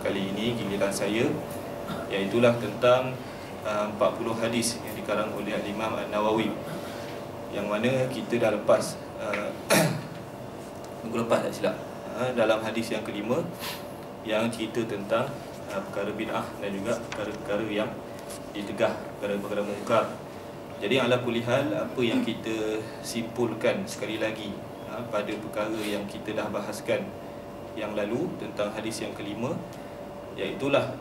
kali ini giliran saya, iaitulah tentang 40 hadis yang dikarang oleh Imam An-Nawawi, yang mana kita dah lepas minggu lepas tak silap, dalam hadis yang kelima yang cerita tentang perkara bid'ah dan juga perkara-perkara yang ditegah, perkara-perkara mungkar. Jadi ala kulli hal, apa yang kita simpulkan sekali lagi pada perkara yang kita dah bahaskan yang lalu tentang hadis yang kelima, iaitulah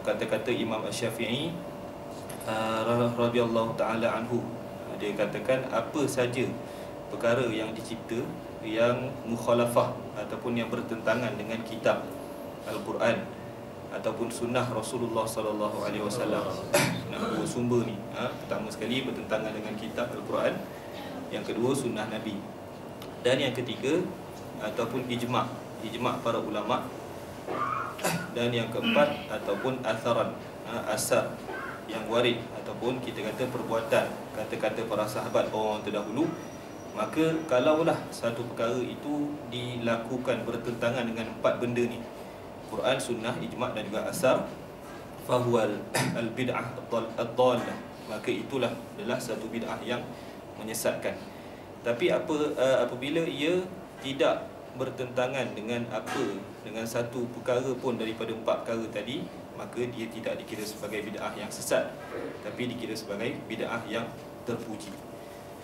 kata-kata Imam Asy-Syafi'i radhiyallahu taala anhu. Dia katakan apa saja perkara yang dicipta yang mukhalafah ataupun yang bertentangan dengan kitab Al-Quran ataupun sunnah Rasulullah sallallahu alaihi wasallam. Dua sumber ni, pertama sekali bertentangan dengan kitab Al-Quran, yang kedua sunnah Nabi, dan yang ketiga ataupun ijma' para ulama, dan yang keempat ataupun atharan, asar yang warid ataupun kita kata perbuatan, kata-kata para sahabat orang terdahulu. Maka kalaulah satu perkara itu dilakukan bertentangan dengan empat benda ni, Quran, sunnah, ijma' dan juga asar, fahuwal al-bid'ah ad-dallah, maka itulah adalah satu bid'ah yang menyesatkan. Tapi apabila ia tidak bertentangan dengan satu perkara pun daripada empat perkara tadi, maka dia tidak dikira sebagai bid'ah yang sesat, tapi dikira sebagai bid'ah yang terpuji.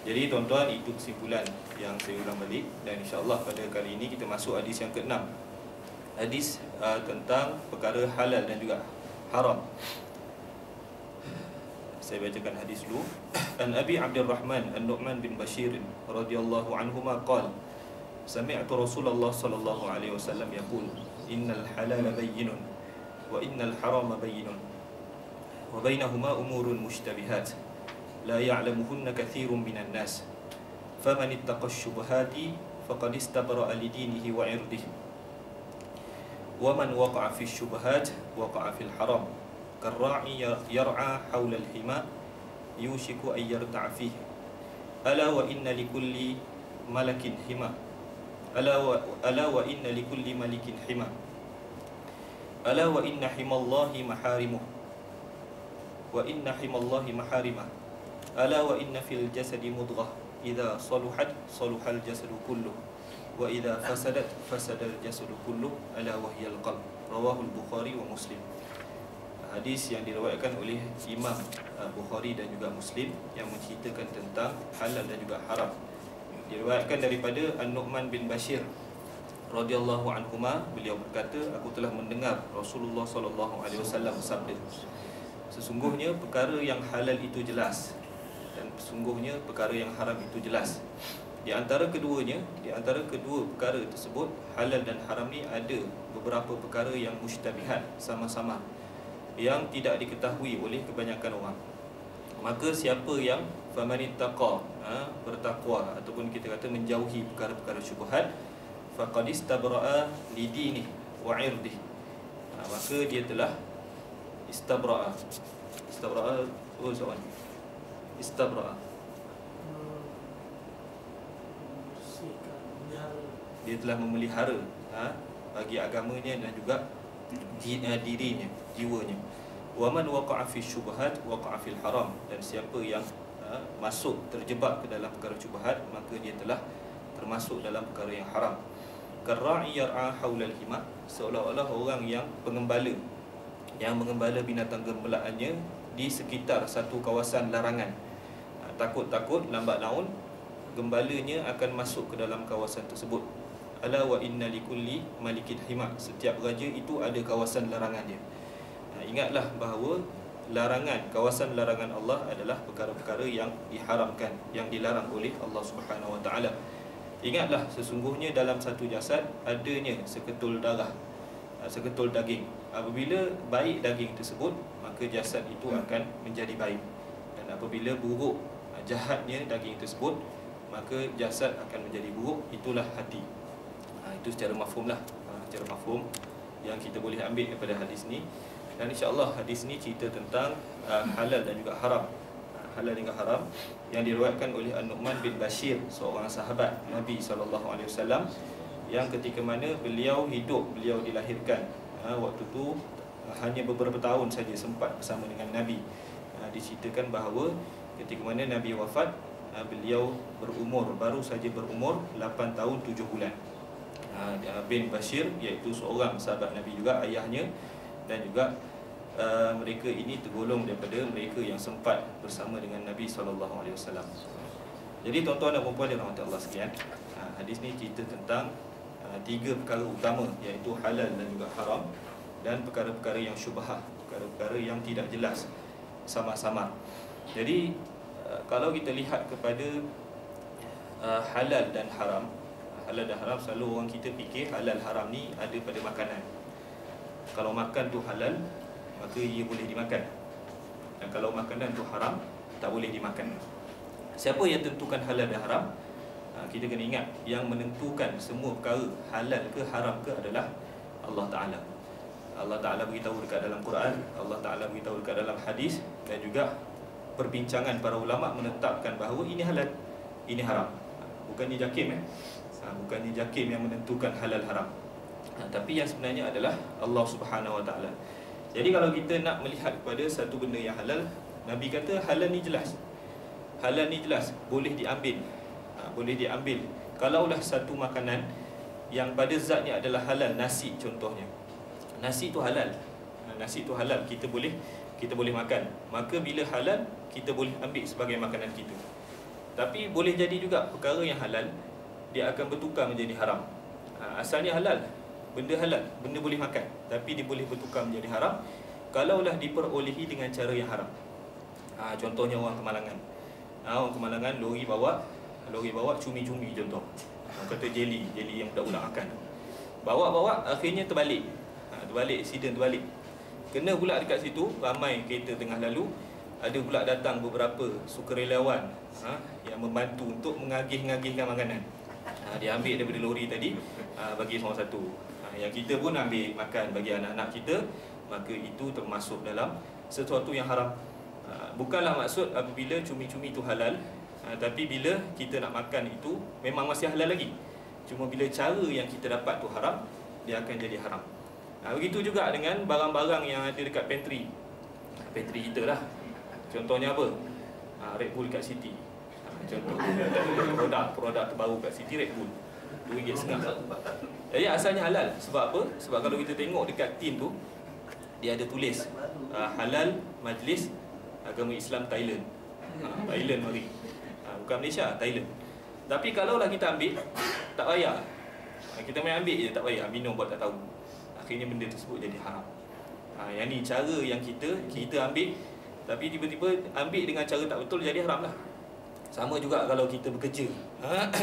Jadi tuan-tuan, itu kesimpulan yang saya ulang balik, dan insya-Allah pada kali ini kita masuk hadis yang ke-6. Hadis tentang perkara halal dan juga haram. Saya bacakan hadis dulu. An Abi Abdurrahman An-Nu'man bin Bashir radhiyallahu anhuma qala sami'tu Rasulullah sallallahu alaihi wasallam yaqul innal halala bayyinun wa innal harama bayyinun wa bainahuma umurun mushtabihat la ya'lamuhunna katsirun minan nas faman ittaqash syubhati faqad istabra'a li dinihi wa 'irdihi wa man waqa'a fi syubhat waqa'a fil haram karra'i yar'a hawla al-hima yushiku an yarta'a fihi ala wa inna likulli malakin hima ala wa inna likulli malikin hima ala wa inna himallahi maharimuh wa inna himallahi maharimah ala wa inna fil jasadi mudghah idza saluhat saluhal jasadu kulluh wa idza fasadat fasadal jasadu kulluh ala wa hiyal qalb. Rawahul Bukhari wa Muslim. Hadis yang diriwayatkan oleh Imam Bukhari dan juga Muslim yang menceritakan tentang halal dan juga haram. Diriwayatkan daripada An-Nu'man bin Bashir radhiyallahu anhuma, beliau berkata, aku telah mendengar Rasulullah sallallahu alaihi wasallam bersabda, sesungguhnya perkara yang halal itu jelas dan sesungguhnya perkara yang haram itu jelas. Di antara kedua perkara tersebut, halal dan haram ni, ada beberapa perkara yang mushtabihat, sama-sama, yang tidak diketahui oleh kebanyakan orang. Maka siapa yang famanittaqa, bertakwa ataupun kita kata menjauhi perkara-perkara syubhat, faqad istabra'a li dinihi wa 'irdihi, maka dia telah istabra'a dia telah memelihara bagi agamanya dan juga dirinya, jiwanya. Wa man waqa'a fi syubhat waqa'a fil haram, dan siapa yang masuk terjebak ke dalam perkara syubhat, maka dia telah termasuk dalam perkara yang haram. Karra'i yar'a haulal hima, seolah-olah orang yang pengembala yang mengembala binatang gembalaannya di sekitar satu kawasan larangan. Takut-takut lambat laun gembalanya akan masuk ke dalam kawasan tersebut. Ala wa inna likulli malikin hima, setiap raja itu ada kawasan larangan dia. Ingatlah bahawa kawasan larangan Allah adalah perkara-perkara yang diharamkan, yang dilarang oleh Allah Subhanahu wa taala. Ingatlah sesungguhnya dalam satu jasad adanya seketul darah, seketul daging. Apabila baik daging tersebut, maka jasad itu akan menjadi baik, dan apabila buruk, jahatnya daging tersebut, maka jasad akan menjadi buruk. Itulah hati. Itu secara mafhum lah, secara mafhum yang kita boleh ambil daripada hadis ni. Dan insya-Allah hadis ni cerita tentang halal dan juga haram. Halal dan juga haram yang diriwayatkan oleh An-Nu'man bin Bashir, seorang sahabat Nabi sallallahu alaihi wasallam, yang ketika mana beliau hidup, beliau dilahirkan Waktu tu hanya beberapa tahun saja sempat bersama dengan Nabi. Diceritakan bahawa ketika mana Nabi wafat, beliau baru saja berumur 8 tahun 7 bulan. Bin Bashir, iaitu seorang sahabat Nabi juga, ayahnya, dan juga mereka ini tergolong daripada mereka yang sempat bersama dengan Nabi SAW. Jadi tuan-tuan dan puan-puan dirahmati Allah sekalian, hadis ni cerita tentang 3 perkara utama, iaitu halal dan juga haram, dan perkara-perkara yang syubhah, perkara-perkara yang tidak jelas sama-sama. Jadi kalau kita lihat kepada halal dan haram, selalu orang kita fikir halal haram ni ada pada makanan. Kalau makan tu halal, maka ia boleh dimakan, dan kalau makanan tu haram, tak boleh dimakan. Siapa yang tentukan halal dan haram? Kita kena ingat, yang menentukan semua perkara halal ke haram ke adalah Allah Ta'ala. Allah Ta'ala beritahu dekat dalam Quran, Allah Ta'ala beritahu dekat dalam hadis, dan juga perbincangan para ulama menetapkan bahawa ini halal, ini haram. Bukannya Jakim bukannya Jakim yang menentukan halal haram, tapi yang sebenarnya adalah Allah Subhanahu Wa Ta'ala. Jadi kalau kita nak melihat kepada satu benda yang halal, Nabi kata halal ni jelas, halal ni jelas, boleh diambil, boleh diambil. Kalaulah satu makanan yang pada zatnya adalah halal, nasi contohnya, nasi tu halal, nasi tu halal, kita boleh makan, maka bila halal kita boleh ambil sebagai makanan kita. Tapi boleh jadi juga perkara yang halal dia akan bertukar menjadi haram. Asalnya halal, benda halal, benda boleh makan, tapi dia boleh bertukar menjadi haram kalaulah diperolehi dengan cara yang haram. Contohnya orang Kemalangan, orang Kemalangan lori bawa cumi-cumi contoh, kata jelly yang budak-budak makan, bawa akhirnya terbalik, accident terbalik, kena pula dekat situ, ramai kereta tengah lalu, ada pula datang beberapa sukarelawan yang membantu untuk mengagih-ngagihkan makanan. Dia ambil daripada lori tadi, bagi seorang satu, yang kita pun ambil makan bagi anak-anak kita, maka itu termasuk dalam sesuatu yang haram. Bukanlah maksud apabila cumi-cumi itu halal, tapi bila kita nak makan itu memang masih halal lagi, cuma bila cara yang kita dapat tu haram, dia akan jadi haram. Begitu juga dengan barang-barang yang ada dekat pantry kita lah. Contohnya apa? Red Bull kat City, contoh produk terbaru kat City, Red Bull, RM2.5. Jadi asalnya halal. Sebab apa? Sebab kalau kita tengok dekat tin tu, dia ada tulis halal Majlis Agama Islam Thailand. Thailand mari, bukan Malaysia, Thailand. Tapi kalaulah kita ambil, tak payah, kita main ambil je, tak payah minum buat tak tahu, akhirnya benda tersebut jadi haram. Yang ni cara yang kita ambil, tapi tiba-tiba ambil dengan cara tak betul, jadi haram lah. Sama juga kalau kita bekerja,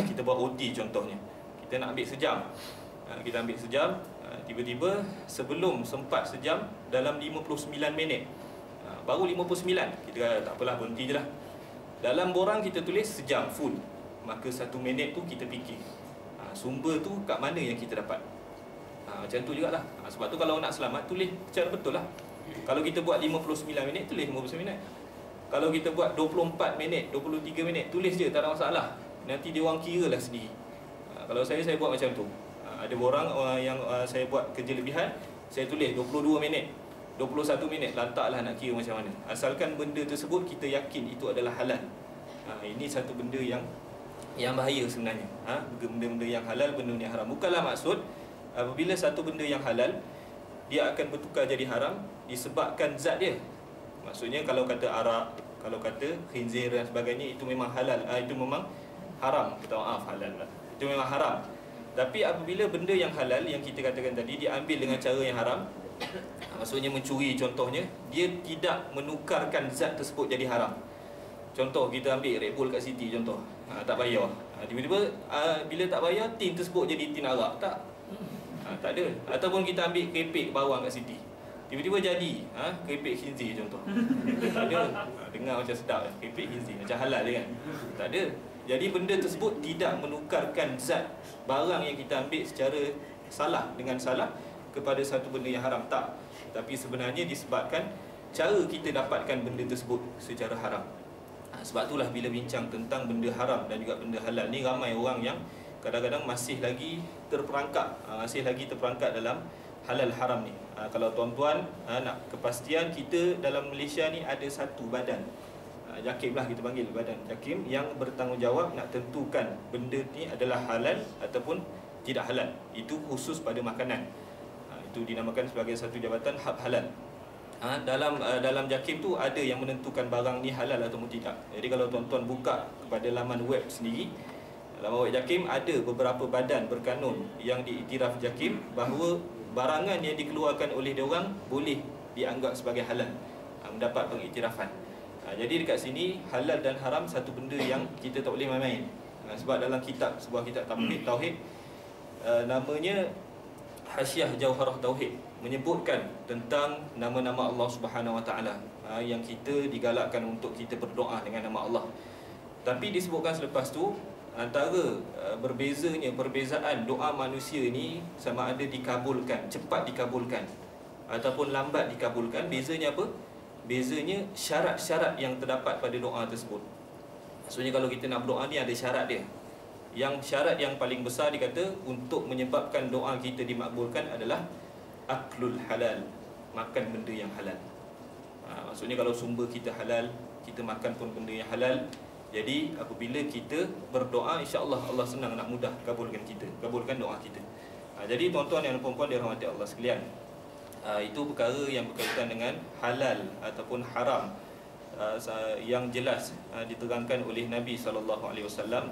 kita buat OT contohnya, kita nak ambil sejam, kita ambil sejam, tiba-tiba sebelum sempat sejam, dalam 59 minit, baru 59, kita kata tak apalah, berhenti je lah. Dalam borang kita tulis sejam full, maka 1 minit tu kita fikir sumber tu kat mana yang kita dapat. Macam tu jugalah. Sebab tu kalau nak selamat, tulis cara betul lah. Kalau kita buat 59 minit, tulis 59 minit. Kalau kita buat 24 minit, 23 minit, tulis je, tak ada masalah. Nanti dia orang kira lah sendiri. Kalau saya buat macam tu. Ada orang yang saya buat kerja lebihan, saya tulis 22 minit, 21 minit, lantaklah nak kira macam mana. Asalkan benda tersebut kita yakin itu adalah halal. Ini satu benda yang bahaya sebenarnya. Benda-benda yang halal, benda yang haram. Bukanlah maksud apabila satu benda yang halal, dia akan bertukar jadi haram disebabkan zat dia. Maksudnya kalau kata arak, kalau kata khinzir dan sebagainya, itu memang halal, itu memang haram. Kita maaf, halal lah, itu memang haram. Tapi apabila benda yang halal yang kita katakan tadi diambil dengan cara yang haram, maksudnya mencuri contohnya, dia tidak menukarkan zat tersebut jadi haram. Contoh kita ambil Red Bull kat City contoh, tak bayar, tiba-tiba bila tak bayar, tin tersebut jadi tin arak, tak ada. Ataupun kita ambil keripik bawang kat City, tiba-tiba jadi keripik khinzir contoh, tak ada. Dengar macam sedap, keripik khinzir macam halal je kan, tak ada. Jadi benda tersebut tidak menukarkan zat barang yang kita ambil secara salah dengan salah kepada satu benda yang haram, tak. Tapi sebenarnya disebabkan cara kita dapatkan benda tersebut secara haram. Sebab itulah bila bincang tentang benda haram dan juga benda halal ni, ramai orang yang kadang-kadang masih lagi terperangkap dalam halal haram ni. Kalau tuan-tuan nak kepastian, kita dalam Malaysia ni ada satu badan, JAKIM lah kita panggil, badan JAKIM, yang bertanggungjawab nak tentukan benda ni adalah halal ataupun tidak halal. Itu khusus pada makanan. Itu dinamakan sebagai satu jabatan hab halal. Dalam JAKIM tu ada yang menentukan barang ni halal ataupun tidak. Jadi kalau tuan-tuan buka kepada laman web sendiri, laman web JAKIM, ada beberapa badan berkanun yang diiktiraf JAKIM bahawa barangan yang dikeluarkan oleh diorang boleh dianggap sebagai halal, mendapat pengiktirafan. Jadi dekat sini halal dan haram satu benda yang kita tak boleh main-main. Sebab dalam sebuah kitab Tauhid, namanya Hasyiah Jauharah Tauhid, menyebutkan tentang nama-nama Allah Subhanahu Wa Taala, yang kita digalakkan untuk kita berdoa dengan nama Allah. Tapi disebutkan selepas tu, antara perbezaan doa manusia ni sama ada dikabulkan, cepat dikabulkan ataupun lambat dikabulkan. Bezanya apa? Bezanya syarat-syarat yang terdapat pada doa tersebut. Maksudnya kalau kita nak berdoa ni ada syarat dia. Yang syarat yang paling besar dikata untuk menyebabkan doa kita dimakbulkan adalah aklul halal, makan benda yang halal. Maksudnya kalau sumber kita halal, kita makan pun benda yang halal. Jadi apabila kita berdoa, insya-Allah Allah senang nak mudah kabulkan doa kita. Jadi tuan-tuan dan puan-puan dirahmati Allah sekalian, itu perkara yang berkaitan dengan halal ataupun haram yang jelas diterangkan oleh Nabi SAW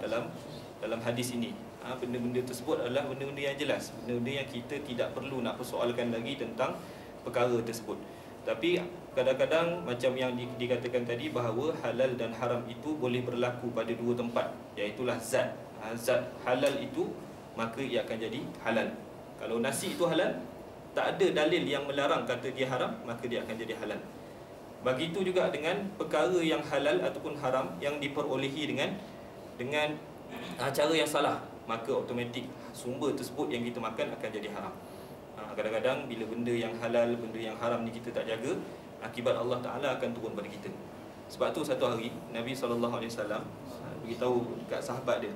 dalam hadis ini. Benda-benda tersebut adalah benda-benda yang jelas, benda-benda yang kita tidak perlu nak persoalkan lagi tentang perkara tersebut. Tapi kadang-kadang macam yang dikatakan tadi, bahawa halal dan haram itu boleh berlaku pada dua tempat, iaitulah zat. Zat halal itu, maka ia akan jadi halal. Kalau nasi itu halal, tak ada dalil yang melarang kata dia haram, maka dia akan jadi halal. Begitu juga dengan perkara yang halal ataupun haram yang diperolehi dengan cara yang salah, maka automatik sumber tersebut yang kita makan akan jadi haram. Kadang-kadang bila benda yang halal, benda yang haram ni kita tak jaga, akibat Allah Ta'ala akan turun pada kita. Sebab tu satu hari Nabi SAW beritahu kat sahabat dia,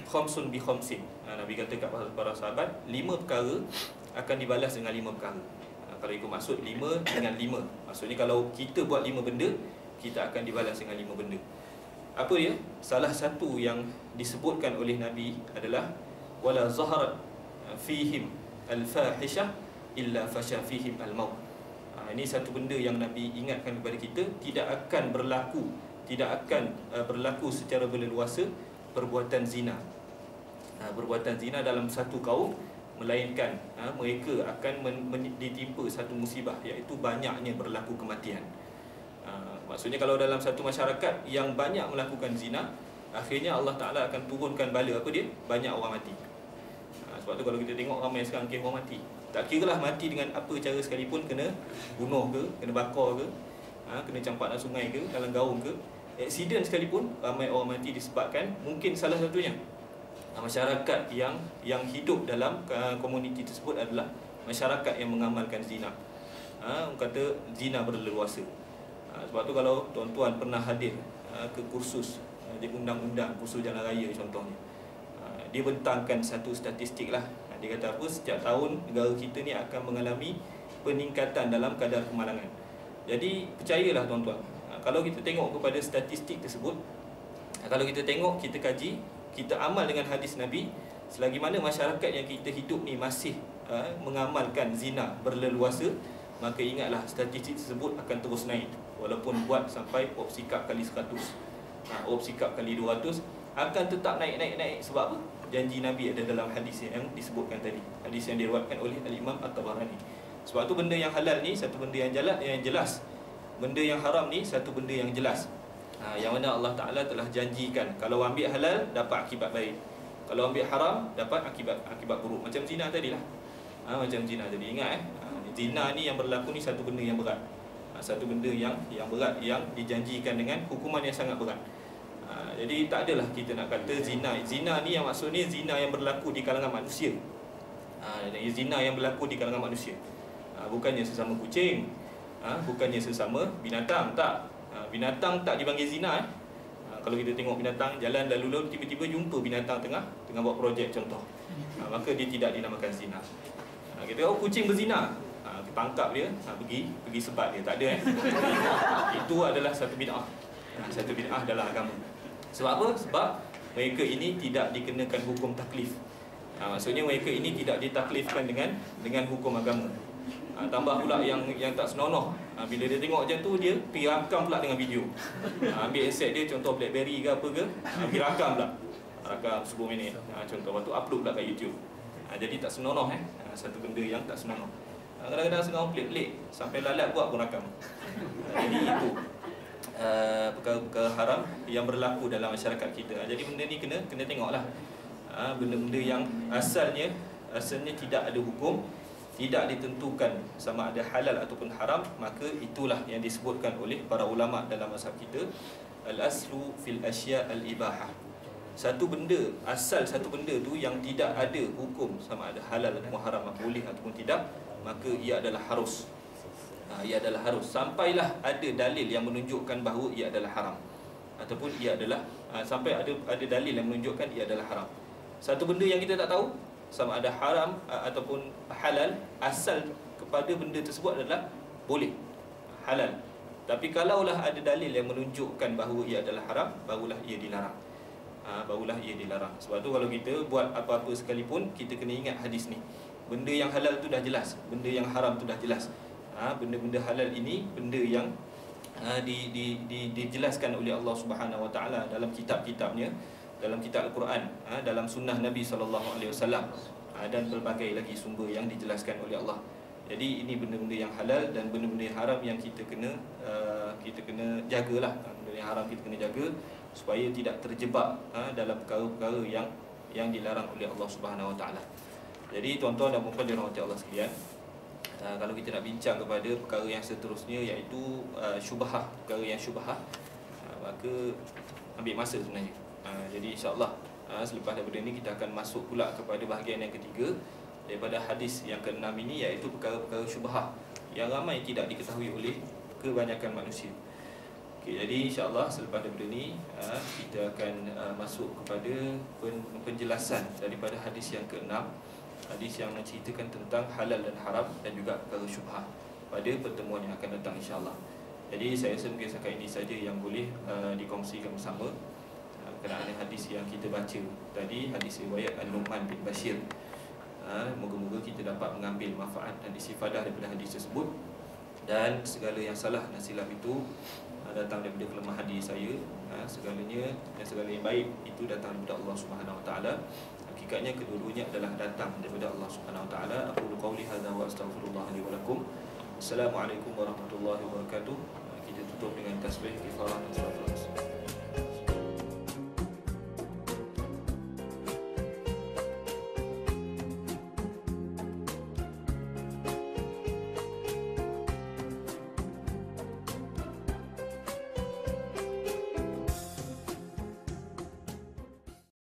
khamsun bi khamsin. Nabi kata kat para sahabat, 5 perkara akan dibalas dengan 5 perkara. Kalau ikut maksud 5 dengan 5, maksudnya kalau kita buat 5 benda, kita akan dibalas dengan 5 benda. Apa dia? Salah satu yang disebutkan oleh Nabi adalah wala zaharat fihim al-fahishah illa fasha fihim al-maut. Ini satu benda yang Nabi ingatkan kepada kita, tidak akan berlaku secara berleluasa perbuatan zina. Perbuatan zina dalam satu kaum, melainkan mereka akan ditimpa satu musibah, iaitu banyaknya berlaku kematian. Maksudnya kalau dalam satu masyarakat yang banyak melakukan zina, akhirnya Allah Ta'ala akan turunkan bala. Apa dia? Banyak orang mati. Sebab tu kalau kita tengok ramai sekarang kes orang mati, tak kira lah mati dengan apa cara sekalipun, kena bunuh ke, kena bakar ke, kena campak dalam sungai ke, dalam gaung ke, aksiden sekalipun, ramai orang mati disebabkan mungkin salah satunya masyarakat yang hidup dalam komuniti tersebut adalah masyarakat yang mengamalkan zina. Kata zina berleluasa. Sebab tu kalau tuan-tuan pernah hadir ke kursus di undang-undang, kursus jalan raya contohnya, dia bentangkan satu statistik lah. Dia kata apa? Setiap tahun negara kita ni akan mengalami peningkatan dalam kadar kemalangan. Jadi percayalah tuan-tuan, kalau kita tengok kepada statistik tersebut, kalau kita tengok, kita kaji, kita amal dengan hadis Nabi, selagi mana masyarakat yang kita hidup ni masih mengamalkan zina berleluasa, maka ingatlah statistik tersebut akan terus naik. Walaupun buat sampai opsikap kali 100, opsikap kali 200, akan tetap naik. Sebab apa? Janji Nabi ada dalam hadis yang disebutkan tadi, hadis yang diriwayatkan oleh Al-Imam At-Tabarani. Sebab tu benda yang halal ni satu benda yang jelas, benda yang haram ni satu benda yang jelas. Yang mana Allah Ta'ala telah janjikan, kalau ambil halal dapat akibat baik, kalau ambil haram dapat akibat buruk. Macam zina tadilah. Macam zina tadi, ingat zina ni yang berlaku ni satu benda yang berat, satu benda yang berat, yang dijanjikan dengan hukuman yang sangat berat. Jadi tak adalah kita nak kata zina ni yang maksudnya zina yang berlaku di kalangan manusia. Zina yang berlaku di kalangan manusia, bukannya sesama kucing, bukannya sesama binatang, tak. Binatang tak dipanggil zina. Kalau kita tengok binatang jalan lalu tiba-tiba jumpa binatang tengah buat projek contoh, maka dia tidak dinamakan zina. Kita tahu kucing berzina, tangkap dia, pergi sebat dia, tak ada Itu adalah satu bid'ah. Satu bid'ah dalam agama. Sebab apa? Sebab mereka ini tidak dikenakan hukum taklif. Maksudnya mereka ini tidak ditaklifkan dengan hukum agama. Tambah pula yang tak senonoh. Bila dia tengok macam tu, dia pergi rakam pula dengan video. Ambil aset dia, contoh BlackBerry ke apa ke, pergi rakam pula. Rakam 10 minit. Contoh, lepas tu upload pula kat YouTube. Jadi tak senonoh satu benda yang tak senonoh. Kadang-kadang sekarang pelik-pelik, sampai lalat buat pun rakam. Jadi itu perkara-perkara haram yang berlaku dalam masyarakat kita. Jadi benda ni kena tengoklah. Benda-benda yang asalnya tidak ada hukum, tidak ditentukan sama ada halal ataupun haram, maka itulah yang disebutkan oleh para ulama dalam mazhab kita, al-aslu fil asya' al-ibahah. Satu benda, asal satu benda tu yang tidak ada hukum sama ada halal ataupun haram, boleh ataupun tidak, maka ia adalah harus. Ia adalah harus sampailah ada dalil yang menunjukkan bahawa ia adalah haram, ataupun ia adalah sampai ada dalil yang menunjukkan ia adalah haram. Satu benda yang kita tak tahu sama ada haram ataupun halal, asal kepada benda tersebut adalah boleh, halal. Tapi kalaulah ada dalil yang menunjukkan bahawa ia adalah haram, barulah ia dilarang. Sebab tu kalau kita buat apa-apa sekalipun, kita kena ingat hadis ni. Benda yang halal tu dah jelas, benda yang haram tu dah jelas. Benda-benda halal ini benda yang dijelaskan oleh Allah Subhanahu Wa Taala dalam kitab-kitabnya, dalam kitab Al-Quran, dalam sunnah Nabi SAW, dan berbagai lagi sumber yang dijelaskan oleh Allah. Jadi ini benda-benda yang halal dan benda-benda yang haram yang kita kena jagalah. Benda yang haram kita kena jaga supaya tidak terjebak dalam perkara-perkara yang dilarang oleh Allah Subhanahu Wa Taala. Jadi tuan-tuan dan puan-puan dirahmati Allah sekalian, kalau kita nak bincang kepada perkara yang seterusnya, iaitu syubhah, perkara yang syubhah, maka ambil masa sebenarnya. Jadi insya-Allah selepas daripada ini kita akan masuk pula kepada bahagian yang ketiga daripada hadis yang ke-6 ini, iaitu perkara-perkara syubhah yang ramai tidak diketahui oleh kebanyakan manusia. Okey, jadi insya-Allah selepas daripada ini kita akan masuk kepada penjelasan daripada hadis yang ke-6, hadis yang menceritakan tentang halal dan haram dan juga perkara syubhah pada pertemuan yang akan datang insya-Allah. Jadi saya rasa mungkin setakat ini saja yang boleh dikongsikan bersama berkenaan hadis yang kita baca tadi, hadis riwayat An-Nu'man bin Bashir. Moga-moga kita dapat mengambil manfaat dan istifadah daripada hadis tersebut, dan segala yang salah dan silap itu datang daripada kelemahan diri saya. Segalanya dan segala yang baik itu datang daripada Allah Subhanahu Wa Taala. Hakikatnya kedua-duanya adalah datang daripada Allah Subhanahu Wa Taala. Aqulu qawli hadza wa astaghfirullah li wa lakum. Assalamualaikum warahmatullahi wabarakatuh. Kita tutup dengan tasbih kifarah.